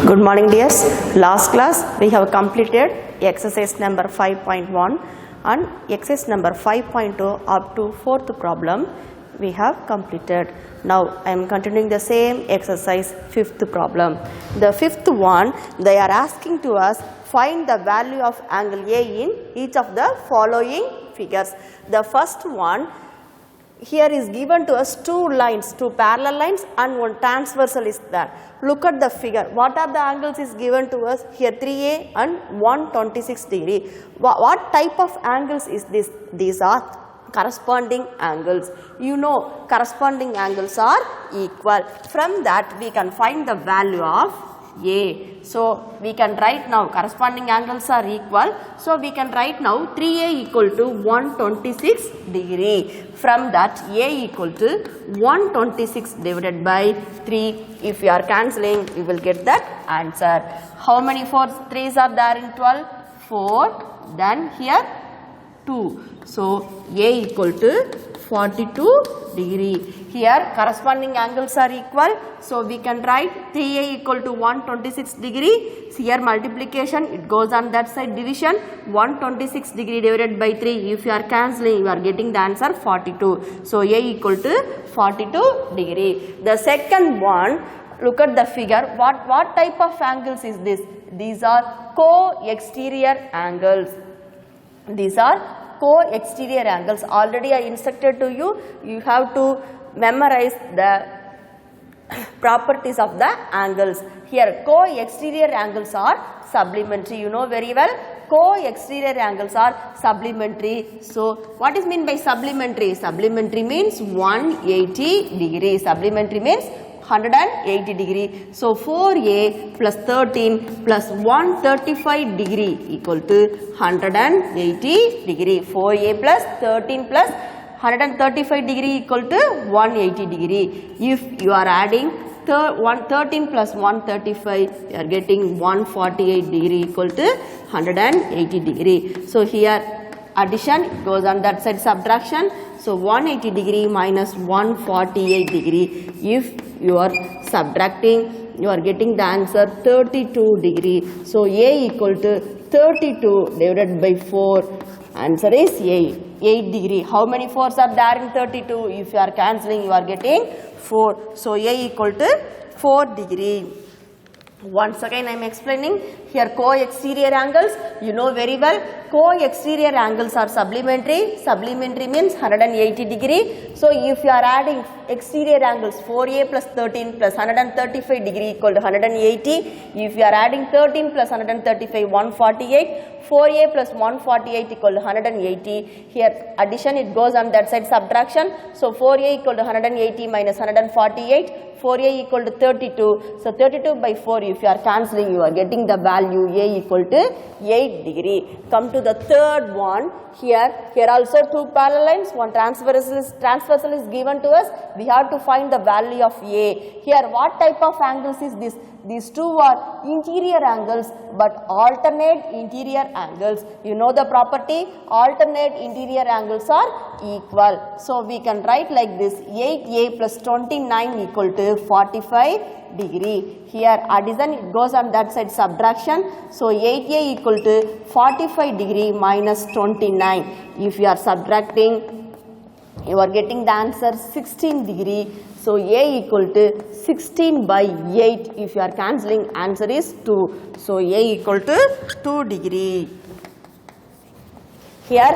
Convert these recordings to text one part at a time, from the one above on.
Good morning dears. Last class we have completed exercise number 5.1 and exercise number 5.2 up to 4th problem we have completed. Now I am continuing the same exercise 5th problem. The 5th one they are asking to us find the value of angle A in each of the following figures. The first one here is given to us two lines, two parallel lines and one transversal is there. Look at the figure. What are the angles is given to us? Here 3A and 126 degree. What type of angles is this? These are corresponding angles. You know corresponding angles are equal. From that we can find the value of A. So we can write now corresponding angles are equal. So we can write now 3A equal to 126 degree. From that A equal to 126 divided by 3. If you are cancelling you will get that answer. How many 3's are there in 12? 4. Then here 2. So A equal to 42 degree. Here corresponding angles are equal. So we can write 3A equal to 126 degree. Here multiplication it goes on that side, division 126 degree divided by 3. If you are cancelling you are getting the answer 42. So A equal to 42 degree. The second one, look at the figure. What type of angles is this? These are co-exterior angles. These are co-exterior angles. Already I instructed to you, you have to memorize the properties of the angles. Here co-exterior angles are supplementary. You know very well co-exterior angles are supplementary. So what is meant by supplementary? Supplementary means 180 degree. Supplementary means 180 degree. So 4A plus 13 plus 135 degree equal to 180 degree. 4A plus 13 plus 135 degree equal to 180 degree. If you are adding 13 plus 135 you are getting 148 degree equal to 180 degree. So here addition goes on that side, subtraction. So 180 degree minus 148 degree. If you are subtracting you are getting the answer 32 degree. So A equal to 32 divided by 4. Answer is 8 degree. How many 4's are there in 32? If you are cancelling you are getting 4. So A equal to 4 degree. Once again I am explaining here co-exterior angles. You know very well co-exterior angles are supplementary. Supplementary means 180 degree. So if you are adding exterior angles 4A plus 13 plus 135 degree equal to 180. If you are adding 13 plus 135 148. 4A plus 148 equal to 180. Here addition it goes on that side, subtraction. So 4A equal to 180 minus 148. 4A equal to 32. So 32 by 4 if you are cancelling you are getting the value A equal to 8 degree. Come to the third one. Here also two parallel lines, one transversal is given to us. We have to find the value of A. Here what type of angles is this? These two are interior angles but alternate interior angles. You know the property, alternate interior angles are equal. So we can write like this, 8A plus 29 equal to 45 degree. Here addition it goes on that side, subtraction. So 8A equal to 45 degree minus 29. If you are subtracting you are getting the answer 16 degree. So A equal to 16 by 8. If you are cancelling answer is 2. So A equal to 2 degree. Here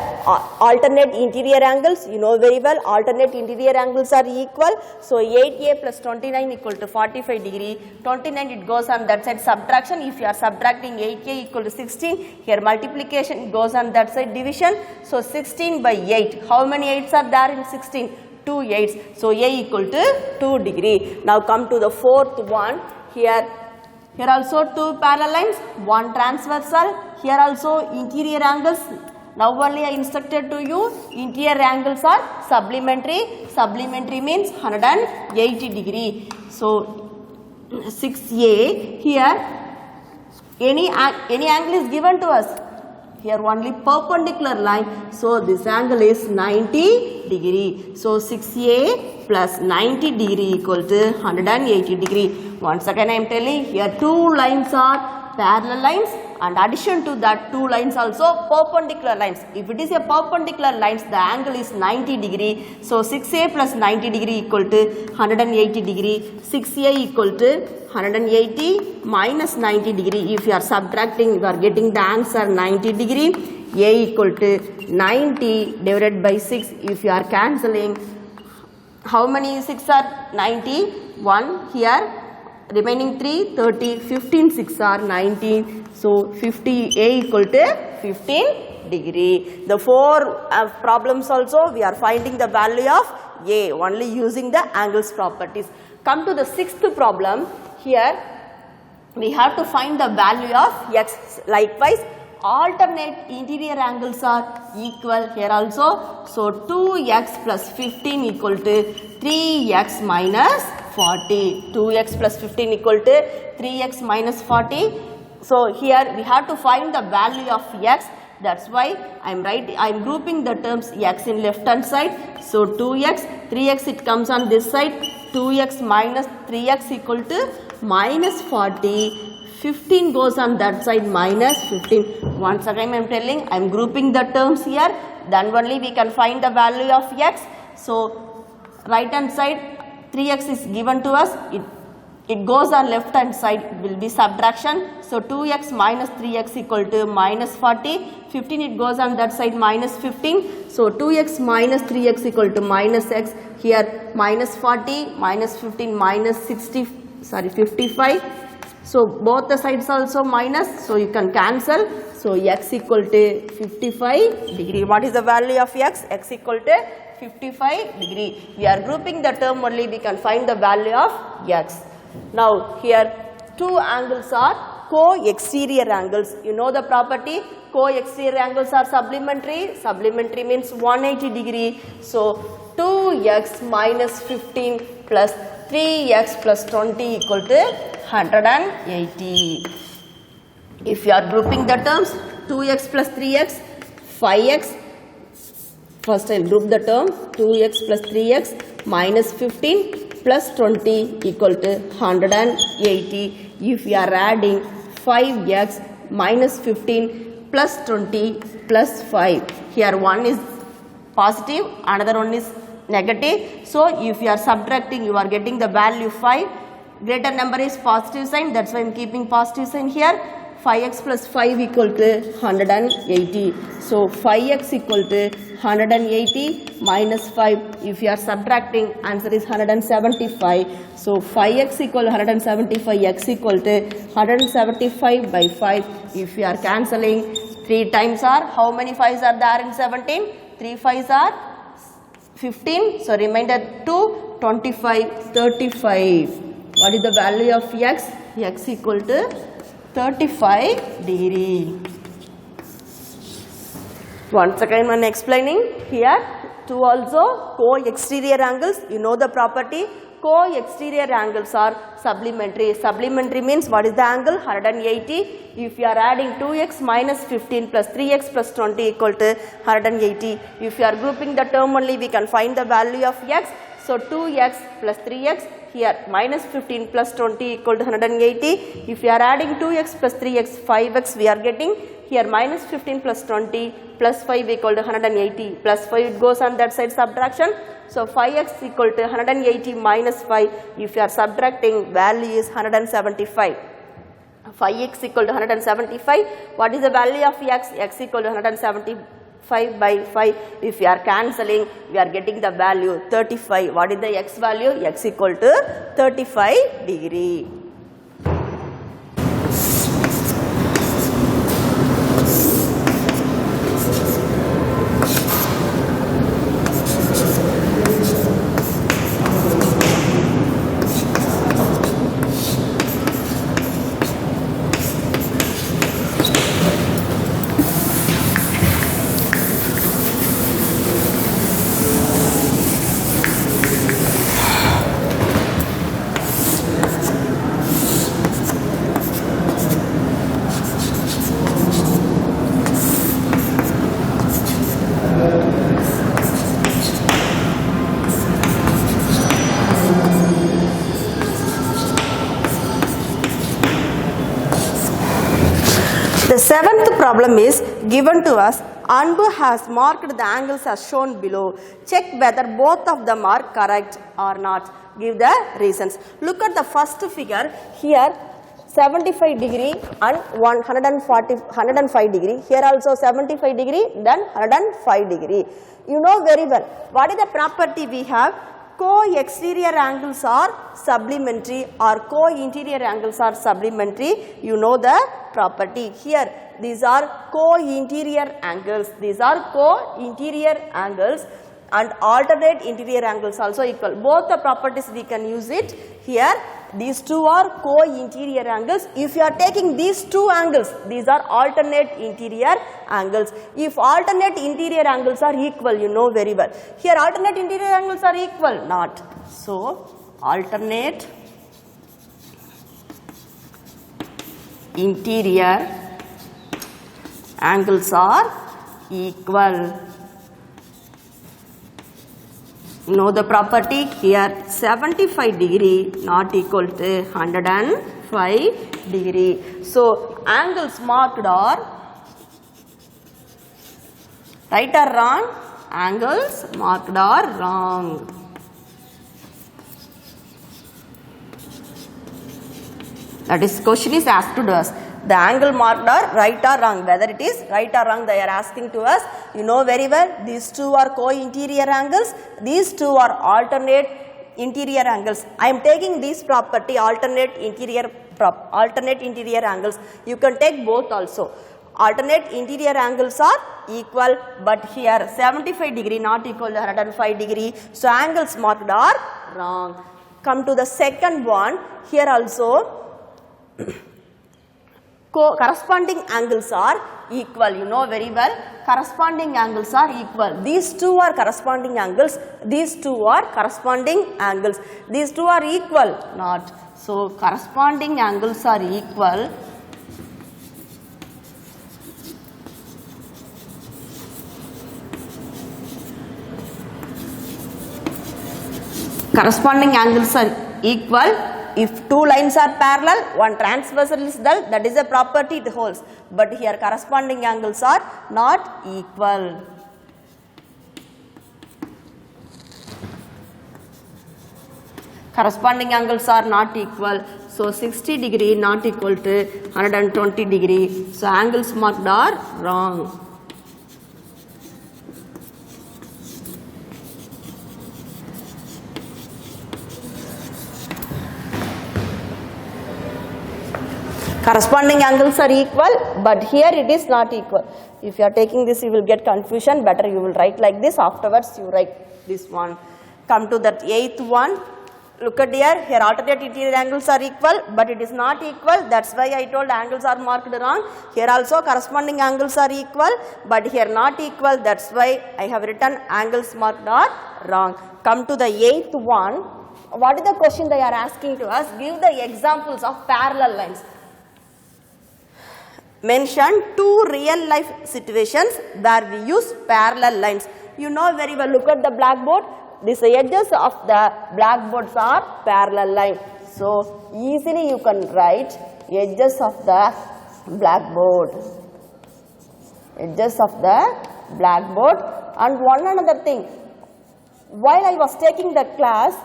alternate interior angles, you know very well alternate interior angles are equal. So 8A plus 29 equal to 45 degree. 29 it goes on that side, subtraction. If you are subtracting 8A equal to 16, here multiplication goes on that side, division. So 16 by 8. How many 8's are there in 16? 2 8's. So A equal to 2 degree. Now come to the fourth one. Here also two parallel lines, one transversal. Here also interior angles. Now only I instructed to you interior angles are supplementary. Supplementary means 180 degree. So 6A here any angle is given to us. Here only perpendicular line. So this angle is 90 degree. So 6A plus 90 degree equal to 180 degree. Once again I am telling here two lines are parallel lines, and addition to that two lines also perpendicular lines. If it is a perpendicular lines, the angle is 90 degree. So 6A plus 90 degree equal to 180 degree. 6A equal to 180 minus 90 degree. If you are subtracting, you are getting the answer 90 degree. A equal to 90 divided by 6. If you are cancelling, how many 6 are 90? 1 here. Remaining 3, 30, 15, 6 are 19. So 50 A equal to 15 degree. The four problems also we are finding the value of A only using the angles properties. Come to the sixth problem. Here we have to find the value of X. Likewise, alternate interior angles are equal here also. So 2x plus 15 equal to 3x minus 40. 2x plus 15 equal to 3x minus 40. So here we have to find the value of x. That's why I am grouping the terms x in left hand side. So 2x, 3x it comes on this side. 2x minus 3x equal to minus 40. 15 goes on that side, minus 15. Once again I am telling, I am grouping the terms here. Then only we can find the value of x. So right hand side 3x is given to us. It goes on left hand side, it will be subtraction. So 2x minus 3x equal to minus 40. 15 it goes on that side, minus 15. So 2x minus 3x equal to minus x. Here minus 40 minus 15 minus 55. So both the sides also minus, so you can cancel. So x equal to 55 degree. What is the value of x? X equal to 55 degree. We are grouping the term only, we can find the value of x. Now here two angles are co-exterior angles. You know the property, co-exterior angles are supplementary. Supplementary means 180 degree. So 2x minus 15 plus 3x plus 20 equal to 180. If you are grouping the terms, 2x plus 3x, 5x. First I will group the term 2x plus 3x minus 15 plus 20 equal to 180. If you are adding 5x minus 15 plus 20 plus 5. Here one is positive, another one is negative. So if you are subtracting, you are getting the value 5. Greater number is positive sign, that's why I am keeping positive sign here. 5x plus 5 equal to 180. So 5x equal to 180 minus 5. If you are subtracting, answer is 175. So 5x equal to 175, x equal to 175 by 5. If you are cancelling, 3 times are, how many 5s are there in 17? 3 5s are 15. So remainder 2, 25, 35. What is the value of x? X equal to 35 degree. Once again I am explaining here two also co-exterior angles. You know the property, co-exterior angles are supplementary. Supplementary means what is the angle? 180. If you are adding 2x minus 15 plus 3x plus 20 equal to 180. If you are grouping the term only, we can find the value of x. So 2x plus 3x. Here minus 15 plus 20 equal to 180. If you are adding 2x plus 3x, 5x we are getting. Here minus 15 plus 20 plus 5 equal to 180. Plus 5 it goes on that side, subtraction. So 5x equal to 180 minus 5. If you are subtracting, value is 175. 5x equal to 175. What is the value of x? X equal to 175 by 5. If we are cancelling, we are getting the value 35. What is the x value? X equal to 35 degree. The seventh problem is given to us. Anbu has marked the angles as shown below. Check whether both of them are correct or not. Give the reasons. Look at the first figure. Here 75 degree and 105 degree. Here also 75 degree, then 105 degree. You know very well. What is the property we have? Co-exterior angles are supplementary or co-interior angles are supplementary. You know the property. Here these are co-interior angles. These are co-interior angles and alternate interior angles also equal. Both the properties we can use it. Here these two are co-interior angles. If you are taking these two angles, these are alternate interior angles. If alternate interior angles are equal, you know very well. Here alternate interior angles are equal, not. So alternate interior angles are equal. Know the property. Here 75 degree not equal to 105 degree. So angles marked are right or wrong? Angles marked are wrong. That is, question is asked to us. The angle marked are right or wrong. Whether it is right or wrong, they are asking to us. You know very well, these two are co-interior angles. These two are alternate interior angles. I am taking this property alternate interior angles. You can take both also. Alternate interior angles are equal, but here 75 degree not equal to 105 degree. So angles marked are wrong. Come to the second one. Here also corresponding angles are equal. You know very well, corresponding angles are equal. These two are corresponding angles. These two are corresponding angles. These two are equal, not. So corresponding angles are equal. Corresponding angles are equal. If two lines are parallel, one transversal is there, that is a property it holds. But here corresponding angles are not equal. Corresponding angles are not equal. So 60 degree not equal to 120 degree. So angles marked are wrong. Corresponding angles are equal, but here it is not equal. If you are taking this, you will get confusion. Better you will write like this. Afterwards, you write this one. Come to that eighth one. Look at here. Here alternate interior angles are equal, but it is not equal. That's why I told angles are marked wrong. Here also corresponding angles are equal, but here not equal. That's why I have written angles marked are wrong. Come to the eighth one. What is the question they are asking to us? Give the examples of parallel lines. Mention two real life situations where we use parallel lines. You know very well, look at the blackboard. These edges of the blackboards are parallel line. So easily you can write edges of the blackboard. Edges of the blackboard. And one another thing, while I was taking the class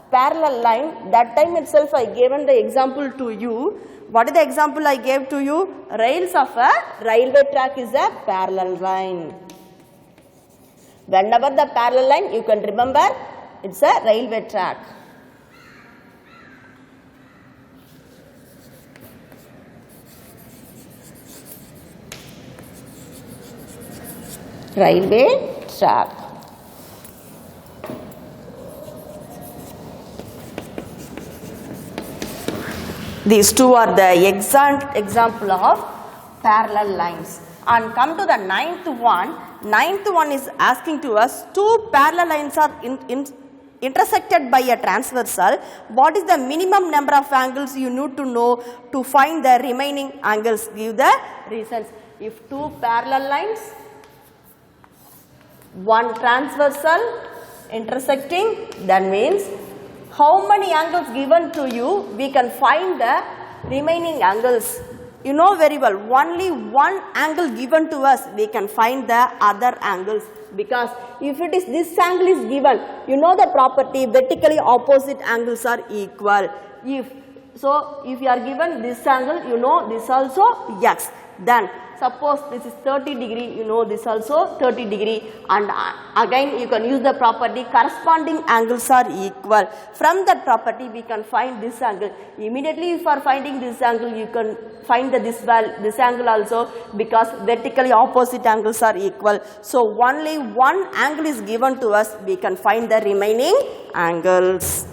parallel line, that time itself I given the example to you. What is the example I gave to you? Rails of a railway track is a parallel line. Whenever the parallel line, you can remember it's a railway track. Railway track. These two are the exact example of parallel lines. And come to the ninth one. Ninth one is asking to us two parallel lines are intersected by a transversal. What is the minimum number of angles you need to know to find the remaining angles? Give the reasons. If two parallel lines, one transversal intersecting, that means how many angles given to you, we can find the remaining angles. you know very well, only one angle given to us, we can find the other angles. Because if it is this angle is given, you know the property, vertically opposite angles are equal. If you are given this angle, you know this also x. Then suppose this is 30 degree, you know this also 30 degree, and again you can use the property corresponding angles are equal. From that property we can find this angle. Immediately if you are finding this angle, you can find this angle also, because vertically opposite angles are equal. So only one angle is given to us, we can find the remaining angles.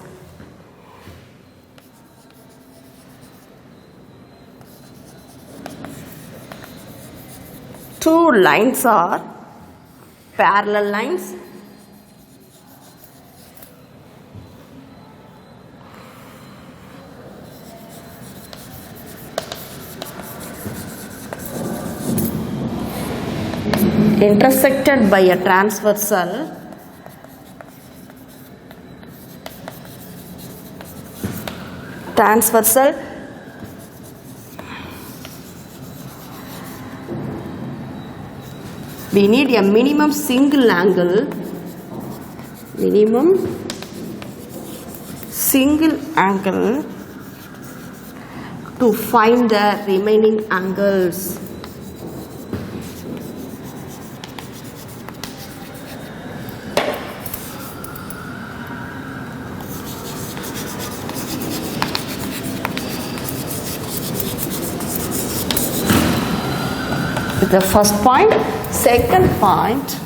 Two lines are parallel lines. Intersected by a transversal. We need a minimum single angle, to find the remaining angles. The first point. Second point,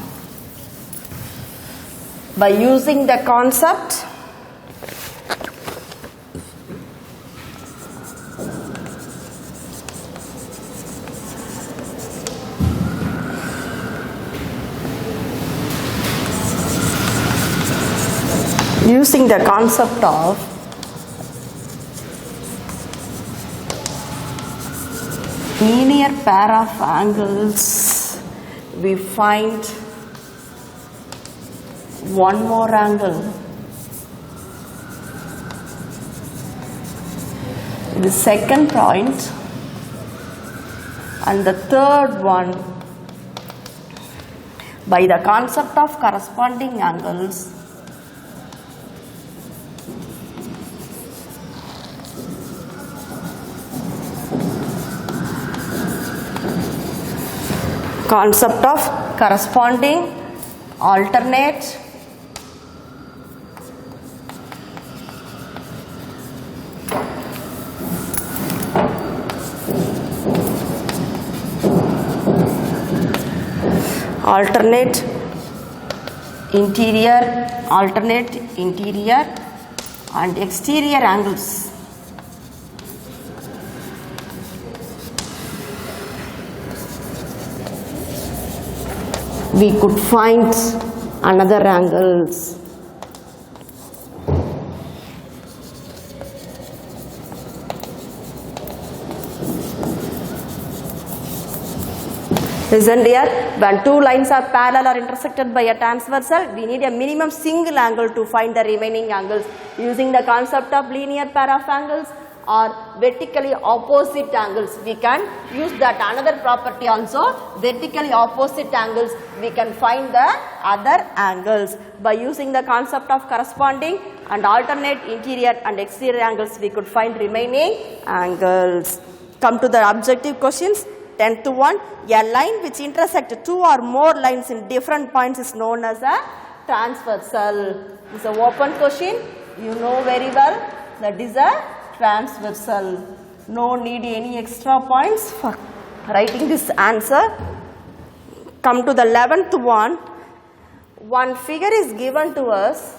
by using the concept of linear pair of angles, we find one more angle. The second point, and the third one, by the concept of corresponding angles, concept of corresponding alternate interior and exterior angles. We could find another angles. Listen here, when two lines are parallel or intersected by a transversal, we need a minimum single angle to find the remaining angles. Using the concept of linear pair of angles or vertically opposite angles, we can use that another property also. Vertically opposite angles, we can find the other angles. By using the concept of corresponding and alternate interior and exterior angles, we could find remaining angles. Come to the objective questions. 10th one, a line which intersects two or more lines in different points is known as a transversal. This is an open question. You know very well that is a transversal. No need any extra points for writing this answer. Come to the 11th one. One figure is given to us.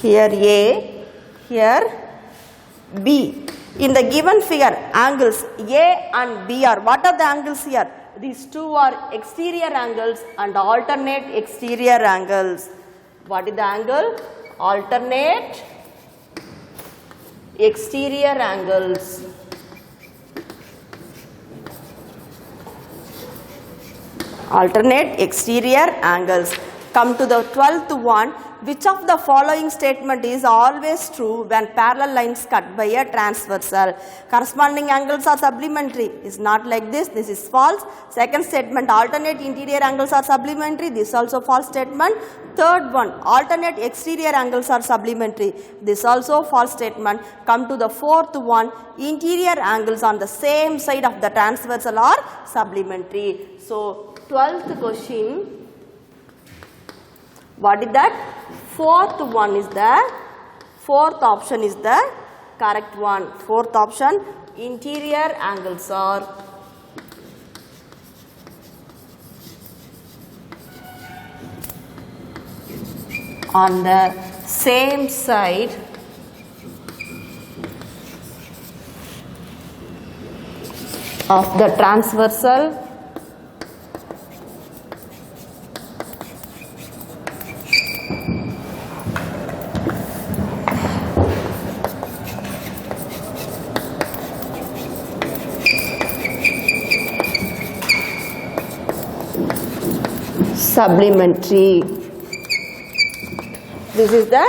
Here A, here B. In the given figure, angles A and B are, what are the angles here? These two are exterior angles and alternate exterior angles. What is the angle? Alternate exterior angles. Alternate exterior angles. Come to the 12th one. which of the following statement is always true when parallel lines cut by a transversal? Corresponding angles are supplementary. Is not like this. This is false. Second statement, alternate interior angles are supplementary. This is also false statement. Third one, alternate exterior angles are supplementary. This also false statement. Come to the fourth one, interior angles on the same side of the transversal are supplementary. So 12th question. What is that? Fourth option is the correct one. Fourth option, interior angles are on the same side of the transversal supplementary. This is the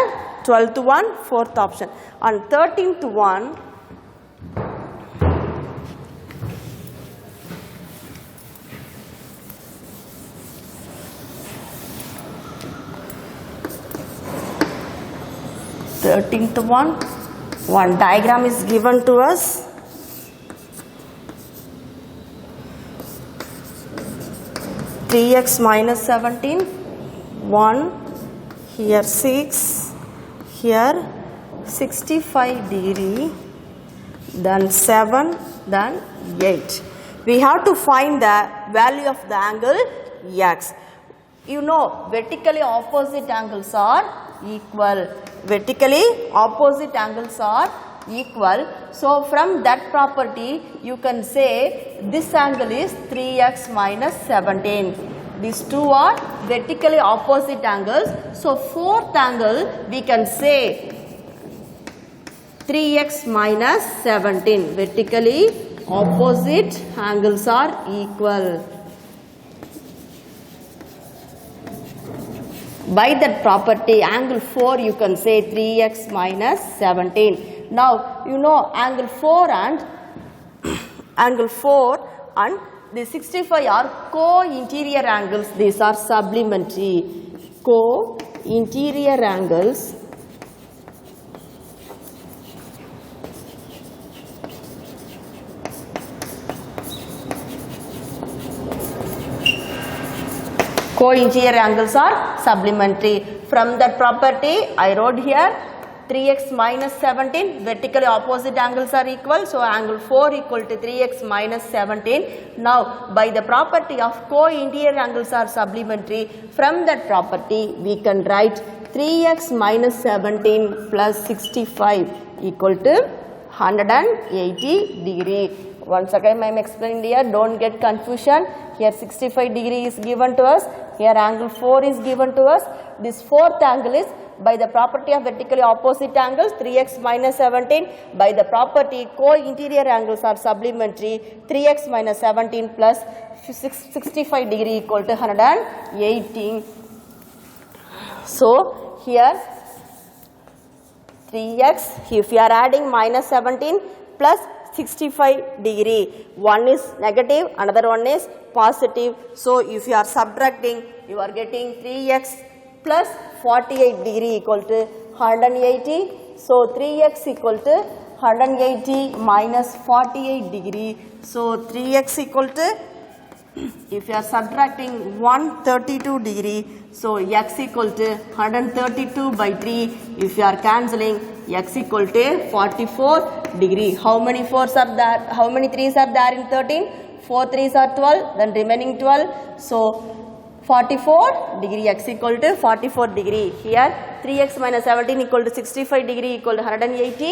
12th one, fourth option. And 13th one, one diagram is given to us. (3x minus 17), 1, here 6, here 65 degree, then 7, then 8. We have to find the value of the angle x. You know, vertically opposite angles are equal. Vertically opposite angles are equal. So from that property you can say this angle is 3x minus 17. These two are vertically opposite angles. So fourth angle we can say 3x minus 17. Vertically opposite angles are equal. By that property, angle 4 you can say 3x minus 17. Now you know angle 4 and the 65 are co-interior angles. These are supplementary. Co-interior angles are supplementary. From that property I wrote here 3x minus 17, vertically opposite angles are equal. So angle 4 equal to 3x minus 17. Now by the property of co-interior angles are supplementary, from that property we can write 3x minus 17 plus 65 equal to 180 degree. Once again I am explaining here, don't get confusion. Here 65 degree is given to us, here angle 4 is given to us. This fourth angle is by the property of vertically opposite angles 3x minus 17, by the property co-interior angles are supplementary, 3x minus 17 plus 65 degree equal to 180. So here 3x, if you are adding minus 17 plus 65 degree, one is negative, another one is positive. So if you are subtracting, you are getting 3x plus 48 degree equal to 180. So 3x equal to 180 minus 48 degree. So 3x equal to, if you are subtracting 132 degree, so x equal to 132 by 3. If you are cancelling, x equal to 44 degree. How many 4s are there? How many 3s are there in 13? 4 3s are 12, then remaining 12. So 44 degree, x equal to 44 degree. Here 3x minus 17 equal to 65 degree equal to 180.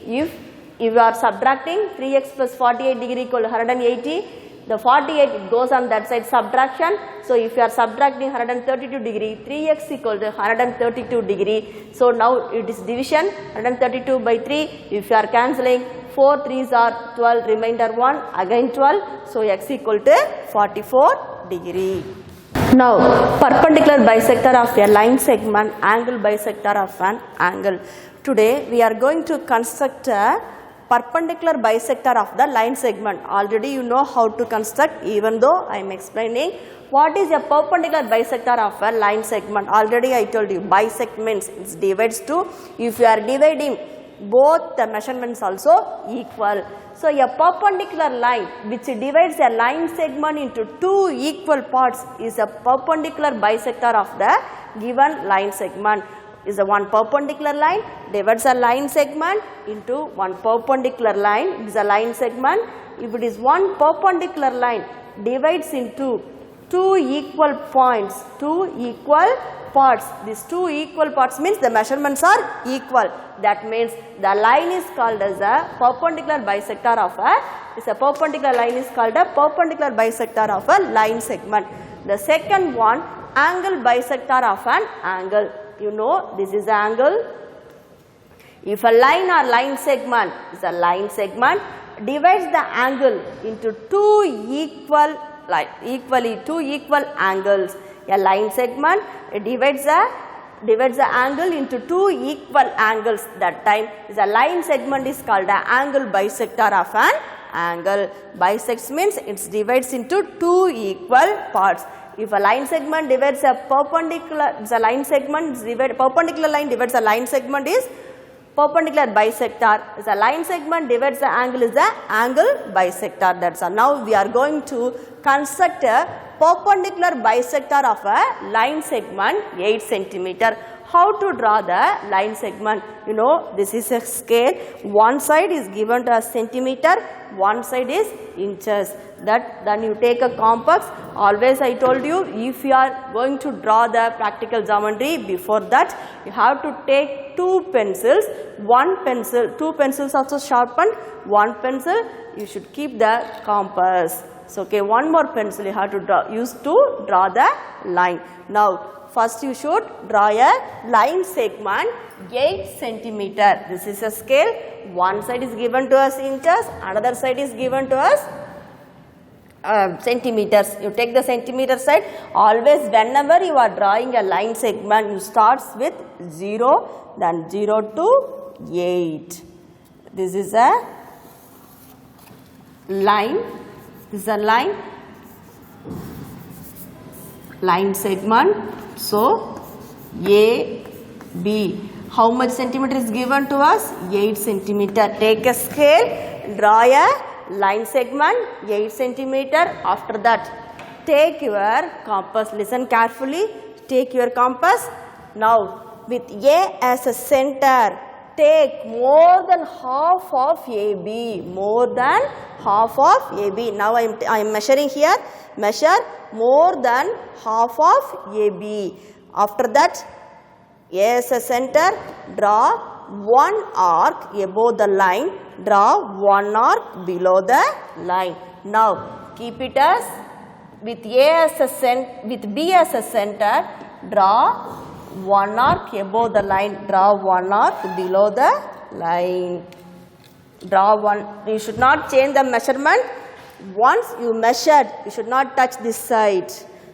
If you are subtracting 3x plus 48 degree equal to 180, the 48 goes on that side, subtraction. So if you are subtracting 132 degree, 3x equal to 132 degree. So now it is division, 132 by 3. If you are cancelling, 4 3s are 12, remainder 1, again 12. So x equal to 44 degree. Now, perpendicular bisector of a line segment, angle bisector of an angle. Today, we are going to construct a perpendicular bisector of the line segment. Already you know how to construct, even though I am explaining what is a perpendicular bisector of a line segment. Already I told you, bisect means it divides to, if you are dividing both the measurements also equal. So, a perpendicular line which divides a line segment into two equal parts is a perpendicular bisector of the given line segment. Is a one perpendicular line divides a line segment into one perpendicular line. It is a line segment. If it is one perpendicular line divides into two equal points, two equal parts. These two equal parts means the measurements are equal. That means the line is called as a perpendicular bisector of a, perpendicular line is called a perpendicular bisector of a line segment. The second one, angle bisector of an angle. You know, this is the angle. If a line or line segment is a line segment, divides the angle into two equal angles. A line segment divides the angle into two equal angles. That time is a line segment is called an angle bisector of an angle. Bisects means it divides into two equal parts. If a line segment divides a perpendicular, perpendicular line divides a line segment is perpendicular bisector. Is a line segment divides the angle is the angle bisector. That's all. Now we are going to construct a perpendicular bisector of a line segment 8 centimeter. How to draw the line segment? You know, this is a scale. One side is given to as centimeter, one side is inches. Then you take a compass. Always I told you, if you are going to draw the practical geometry, before that you have to take two pencils. One pencil, two pencils also sharpened. One pencil you should keep the compass. So, okay, one more pencil you have to use to draw the line. Now, first you should draw a line segment 8 centimeter. This is a scale. One side is given to us inches, another side is given to us centimeters. You take the centimeter side. Always whenever you are drawing a line segment, you start with 0, then 0 to 8. This is a line. This is a line segment. So, A, B. How much centimeter is given to us? 8 centimeter. Take a scale, draw a line segment 8 centimeter. After that, take your compass. Listen carefully. Take your compass. Now, with A as a center, take more than half of AB. More than half of AB. Now, I am measuring here. Measure more than half of AB. After that, A as a center, draw one arc above the line, draw one arc below the line. Now, keep it as with B as a center, draw one arc above the line, draw one arc below the line. Draw one. You should not change the measurement. Once you measured, you should not touch this side.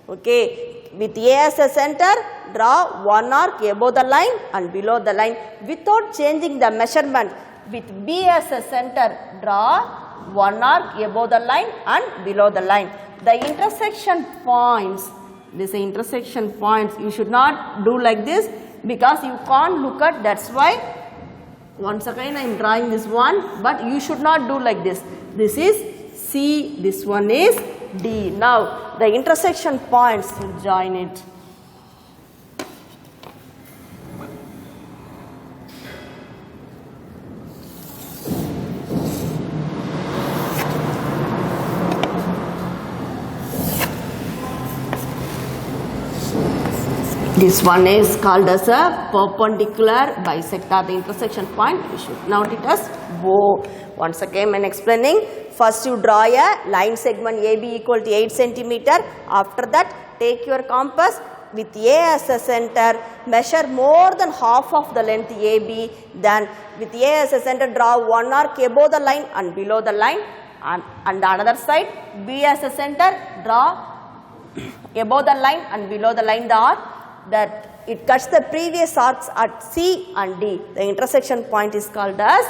Okay. With A as a center, draw one arc above the line and below the line without changing the measurement. With B as a center, draw one arc above the line and below the line. The intersection points, this intersection points, you should not do like this because you can't look at, that's why once again I am drawing this one, but you should not do like this. This is C, this one is D. Now, the intersection points, you join it. This one is called as a perpendicular bisector. The intersection point, you should note it as O. Once again, I am explaining. First, you draw a line segment AB equal to 8 centimeter. After that, take your compass. With A as a center, measure more than half of the length AB. Then, with A as a center, draw one arc above the line and below the line. And the another side, B as a center, draw above the line and below the line the arc, that it cuts the previous arcs at C and D. The intersection point is called as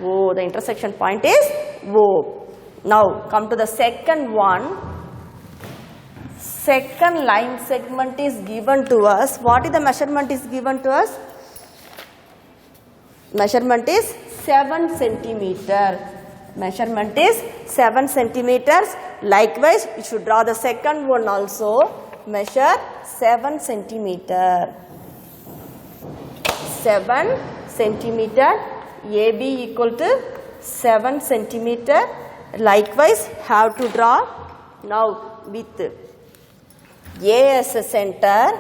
O. The intersection point is O. Now come to the second one. Second line segment is given to us. What is the measurement is given to us? Measurement is 7 centimeter. Measurement is 7 centimeters. Likewise, you should draw the second one also. Measure 7 centimeter. 7 centimeter. AB equal to 7 centimeter. Likewise, have to draw. Now with A as a center,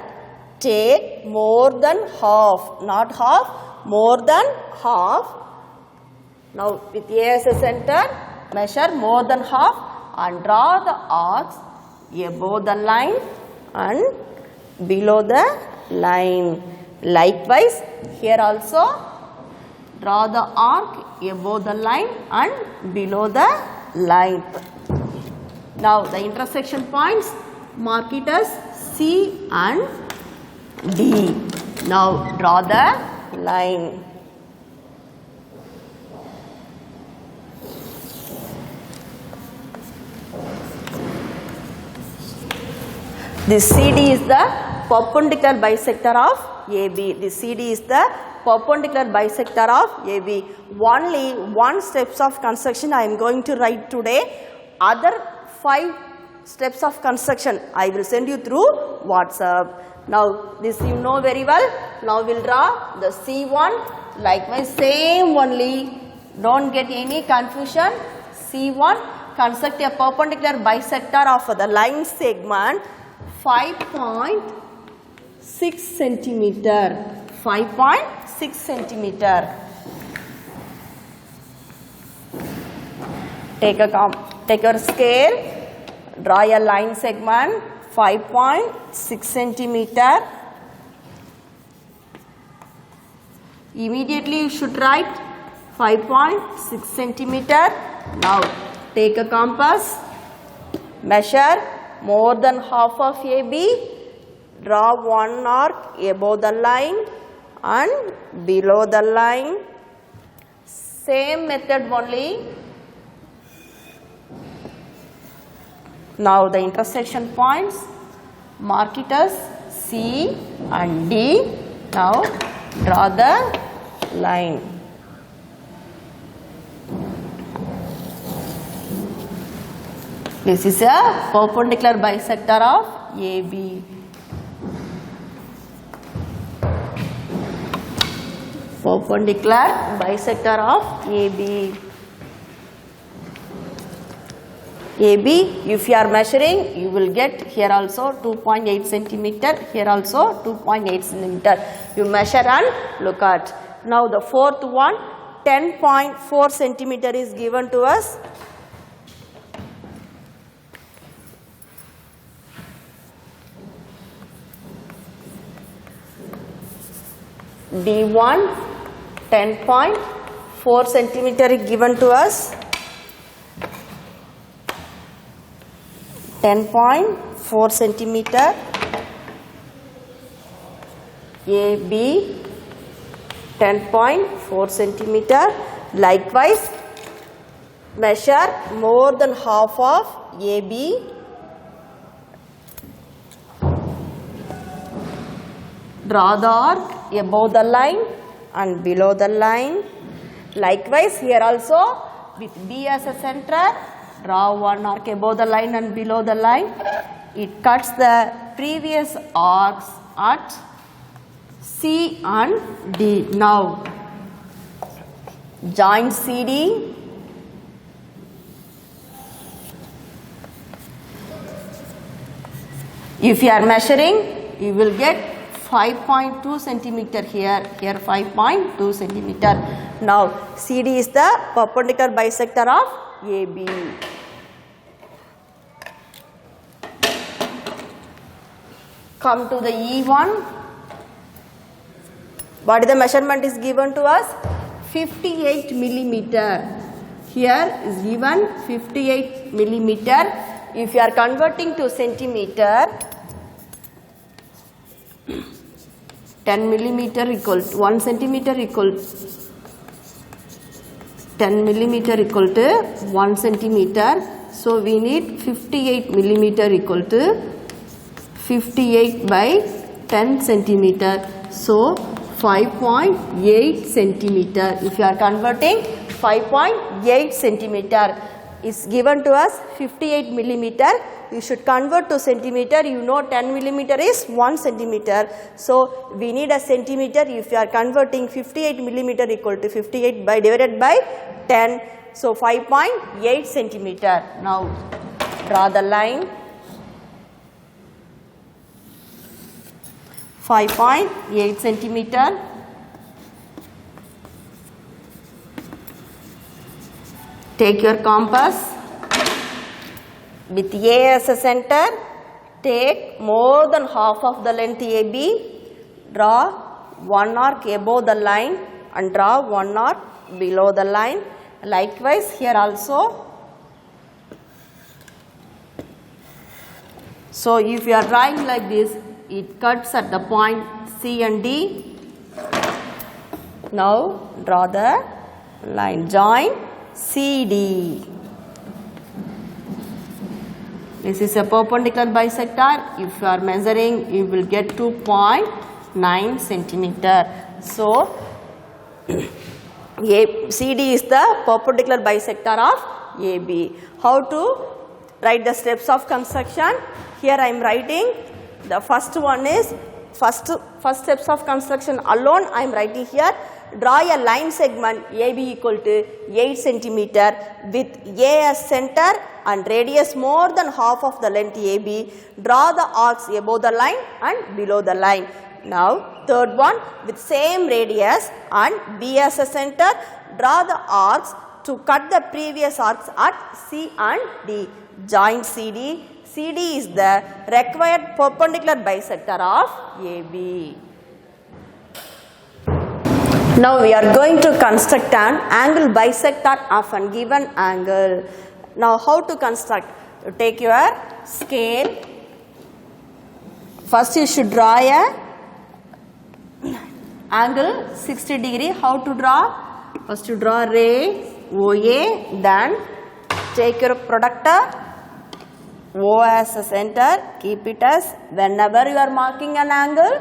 take more than half, not half, more than half. Now with A as a center, measure more than half and draw the arcs above the line and below the line. Likewise, here also draw the arc above the line and below the line. Now the intersection points, mark it as C and D. Now draw the line. This CD is the perpendicular bisector of AB. This CD is the perpendicular bisector of AB. Only one steps of construction I am going to write today. Other 5 steps of construction I will send you through WhatsApp. Now this you know very well. Now we will draw the C1. Likewise same only. Don't get any confusion. C1, construct a perpendicular bisector of the line segment 5.6 centimeter. 5.6 centimeter. Take your scale, draw a line segment 5.6 centimeter. Immediately you should write 5.6 centimeter. Now take a compass, measure more than half of AB, draw one arc above the line and below the line. Same method only. Now the intersection points, mark it as C and D. Now draw the line. This is a perpendicular bisector of AB. Perpendicular bisector of AB. AB, if you are measuring, you will get here also 2.8 centimeter, here also 2.8 centimeter. You measure and look at. Now the fourth one, 10.4 centimeter is given to us. D1, 10.4 centimeter is given to us. 10.4 centimeter. AB, 10.4 centimeter. Likewise, measure more than half of AB. Draw the arc above the line and below the line. Likewise, here also with B as a center, draw one arc above the line and below the line. It cuts the previous arcs at C and D. Now, join CD. If you are measuring, you will get 5.2 centimeter here, here 5.2 centimeter. Now, CD is the perpendicular bisector of AB. Come to the E1. What is the measurement is given to us? 58 millimeter. Here is given 58 millimeter. If you are converting to centimeter, 10 millimeter equal to 1 centimeter equal 10 millimeter equal to 1 centimeter. So we need 58 millimeter equal to 58 by 10 centimeter. So 5.8 centimeter. If you are converting 5.8 centimeter is given to us 58 millimeter. You should convert to centimeter. You know 10 millimeter is 1 centimeter. So we need a centimeter. If you are converting 58 millimeter equal to 58 by divided by 10. So 5.8 centimeter. Now draw the line. 5.8 centimeter. Take your compass. With A as a center, take more than half of the length AB. Draw one arc above the line and draw one arc below the line. Likewise here also. So if you are drawing like this, it cuts at the point C and D. Now draw the line. Join CD. This is a perpendicular bisector. If you are measuring, you will get 2.9 centimeter. So CD is the perpendicular bisector of AB. How to write the steps of construction? Here I am writing. The first one is first steps of construction alone I am writing here. Draw a line segment AB equal to 8 centimeter with A as center and radius more than half of the length AB. Draw the arcs above the line and below the line. Now third one, with same radius and B as a center, draw the arcs to cut the previous arcs at C and D. Join CD. CD is the required perpendicular bisector of AB. Now we are going to construct an angle bisector of a given angle. Now how to construct? You take your scale. First you should draw a angle 60 degree. How to draw? First you draw ray OA, then take your protractor O as a center, keep it as, whenever you are marking an angle,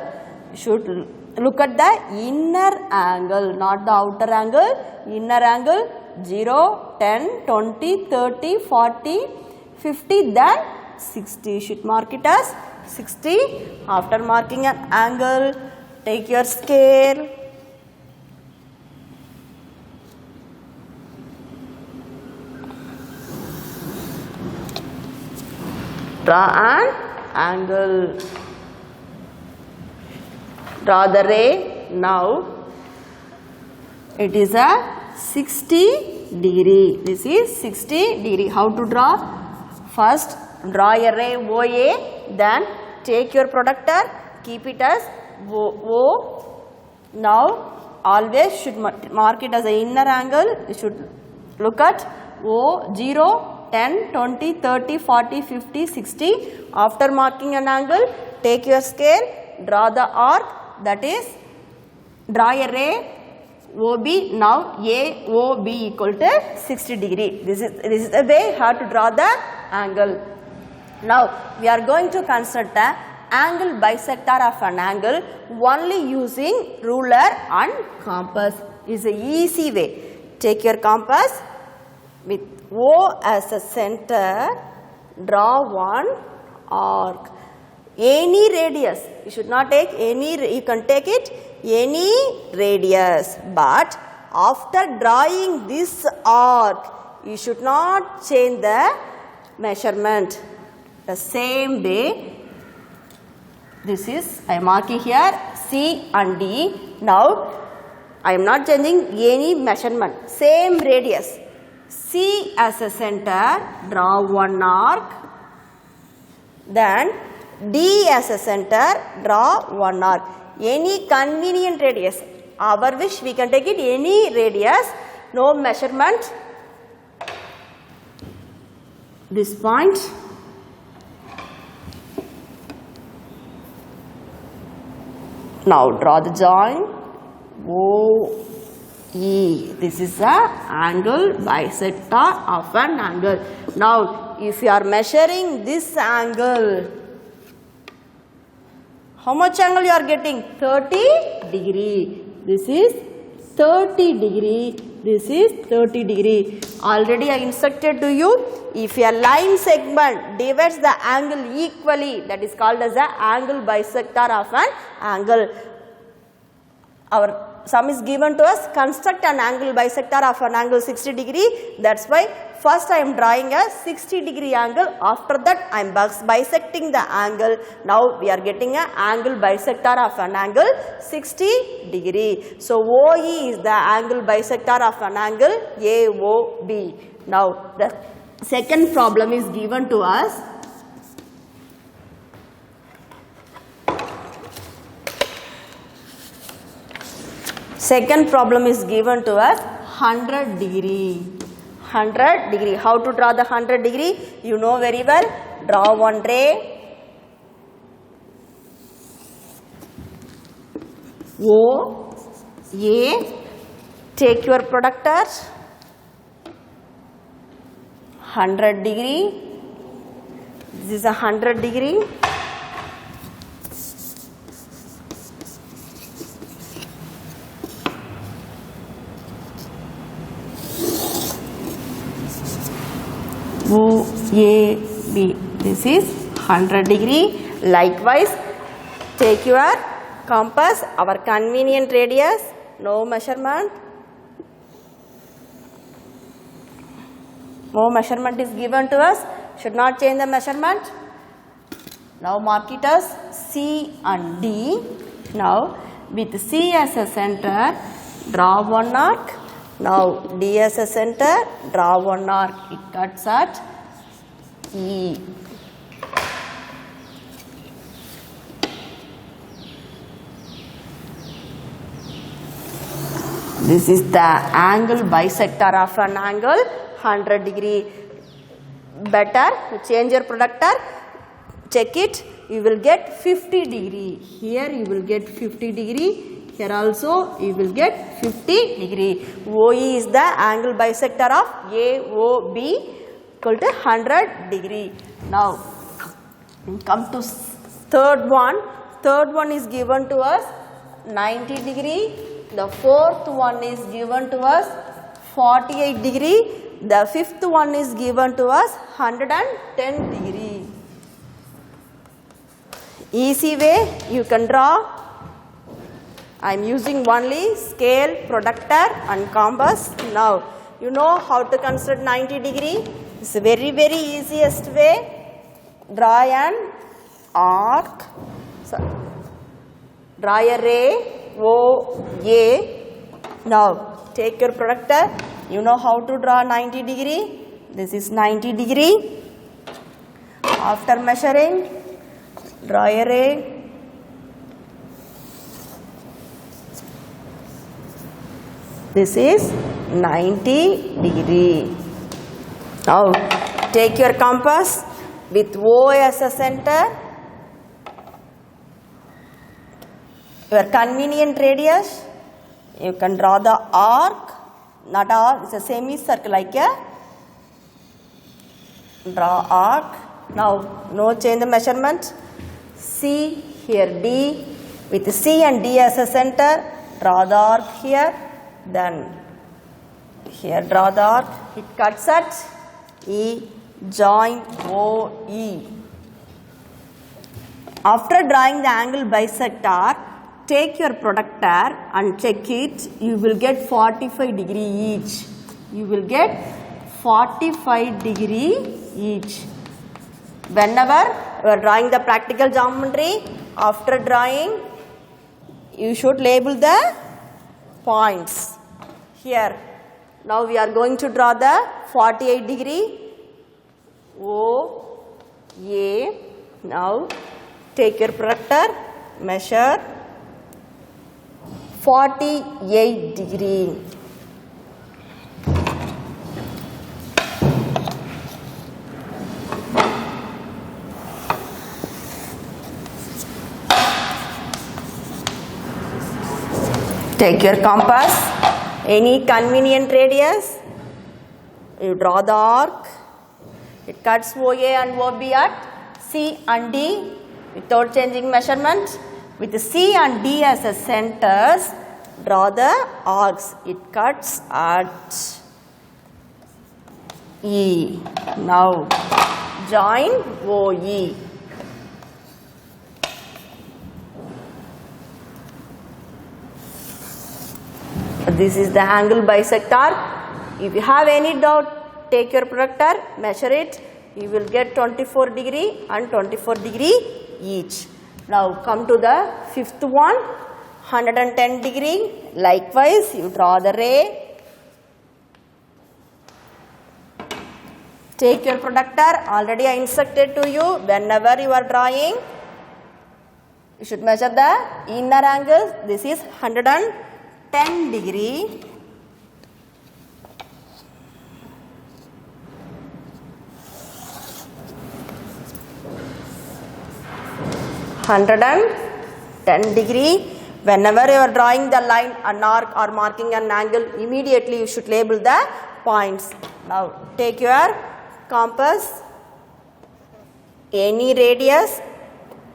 you should look at the inner angle, not the outer angle. Inner angle 0, 10, 20, 30, 40, 50, then 60. You should mark it as 60. After marking an angle, take your scale. Draw an angle. Draw the ray. Now it is a 60 degree. This is 60 degree. How to draw? First draw a ray OA, then take your protractor, keep it as O. Now always should mark it as an inner angle. You should look at O, 0, 10, 20, 30, 40, 50, 60. After marking an angle, take your scale, draw the arc, that is, draw a ray OB. Now AOB equal to 60 degree. This is the way how to draw the angle. Now we are going to construct the angle bisector of an angle only using ruler and compass. Is an easy way. Take your compass with O as a center, draw one arc. Any radius, you should not take any, you can take it any radius, but after drawing this arc, you should not change the measurement. The same way, this is, I am marking here C and D. Now I am not changing any measurement, same radius. C as a center, draw one arc, then D as a center, draw one arc. Any convenient radius, our wish we can take it any radius, no measurement. This point, Now draw the joint OE. This is the angle bisector of an angle. Now if you are measuring this angle, how much angle you are getting? 30 degree. This is 30 degree. This is 30 degree. Already I instructed to you, if a line segment divides the angle equally, that is called as the angle bisector of an angle. Our sum is given to us, construct an angle bisector of an angle 60 degree. That's why first I am drawing a 60 degree angle. After that I am bisecting the angle. Now we are getting an angle bisector of an angle 60 degree. So OE is the angle bisector of an angle AOB. Now the second problem is given to us. Second problem is given to us 100 degree. 100 degree. How to draw the 100 degree? You know very well. Draw one ray. O, A. Take your protractor. 100 degree. This is a 100 degree. OAB. This is 100 degree. Likewise, take your compass, our convenient radius, no measurement. No measurement is given to us, should not change the measurement. Now mark it as C and D. Now with C as a center, draw one arc. Now D as a center, draw one arc. It cuts at E. This is the angle bisector of an angle 100 degree. Better change your protractor, check it, you will get 50 degree. Here you will get 50 degree. Here also you will get 50 degree. OE is the angle bisector of AOB equal to 100 degree. Now come to third one. Third one is given to us 90 degree. The fourth one is given to us 48 degree. The fifth one is given to us 110 degree. Easy way you can draw. I am using only scale, protractor and compass. Now you know how to construct 90 degree. It's a very easiest way. Draw an arc. So, draw a ray OA. Now take your protractor. You know how to draw 90 degree. This is 90 degree. After measuring, draw a ray. This is 90 degree. Now take your compass with O as a center. Your convenient radius. You can draw the arc. Not arc, it's a semicircle like a draw arc. Now no change the measurement. C here D with C and D as a center. Draw the arc here. Then here draw the arc. It cuts at E, join OE. After drawing the angle bisector, take your protractor and check it. You will get 45 degree each. You will get 45 degree each. Whenever you are drawing the practical geometry, after drawing, you should label the points. Here, now we are going to draw the 48 degree. O, A. Now take your protractor, measure 48 degree. Take your compass, any convenient radius, you draw the arc, it cuts OA and OB at C and D without changing measurement. With C and D as the centers, draw the arcs, it cuts at E. Now join OE. This is the angle bisector. If you have any doubt, take your protractor, measure it. You will get 24 degree and 24 degree each. Now come to the fifth one, 110 degree. Likewise, you draw the ray. Take your protractor, already I instructed to you, whenever you are drawing, you should measure the inner angle. This is 110 degree. Whenever you are drawing the line, an arc or marking an angle, immediately you should label the points. Now take your compass, any radius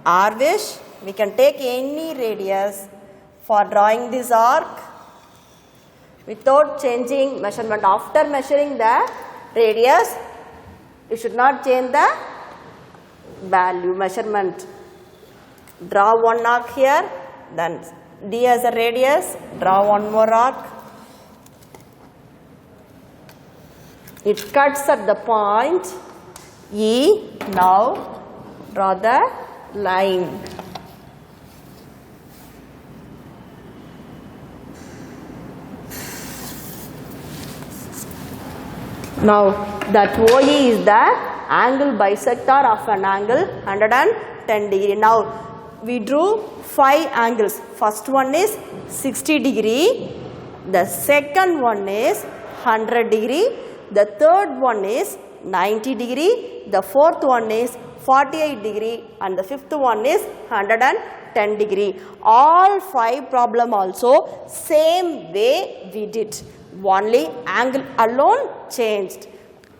or wish, we can take any radius for drawing this arc without changing measurement. After measuring the radius, you should not change the value measurement. Draw one arc here, then D as a radius, draw one more arc. It cuts at the point E. Now draw the line. Now that OE is the angle bisector of an angle 110 degree. Now we drew 5 angles. First one is 60 degree, the second one is 100 degree, the third one is 90 degree, the fourth one is 48 degree and the fifth one is 110 degree. All 5 problem also same way we did, only angle alone changed.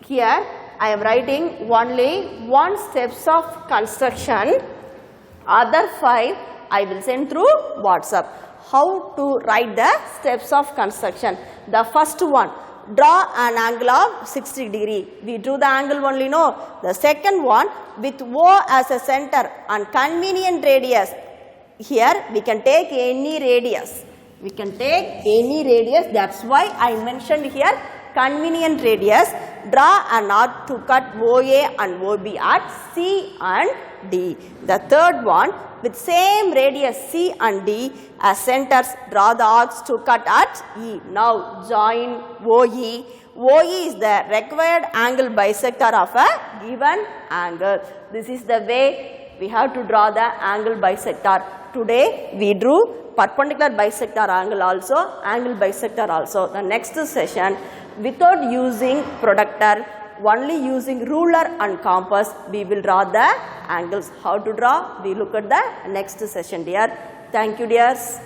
Here I am writing only 1 steps of construction, other 5 I will send through WhatsApp. How to write the steps of construction? The first one, draw an angle of 60 degree. We drew the angle only, no. The second one, with O as a center and convenient radius. Here we can take any radius. We can take any radius. That's why I mentioned here convenient radius. Draw an arc to cut OA and OB at C and D. The third one, with same radius C and D as centers, draw the arcs to cut at E. Now join OE. OE is the required angle bisector of a given angle. This is the way we have to draw the angle bisector. Today we drew perpendicular bisector angle also, angle bisector also. The next session, without using protractor, only using ruler and compass, we will draw the angles. How to draw? We look at the next session, dear. Thank you, dears.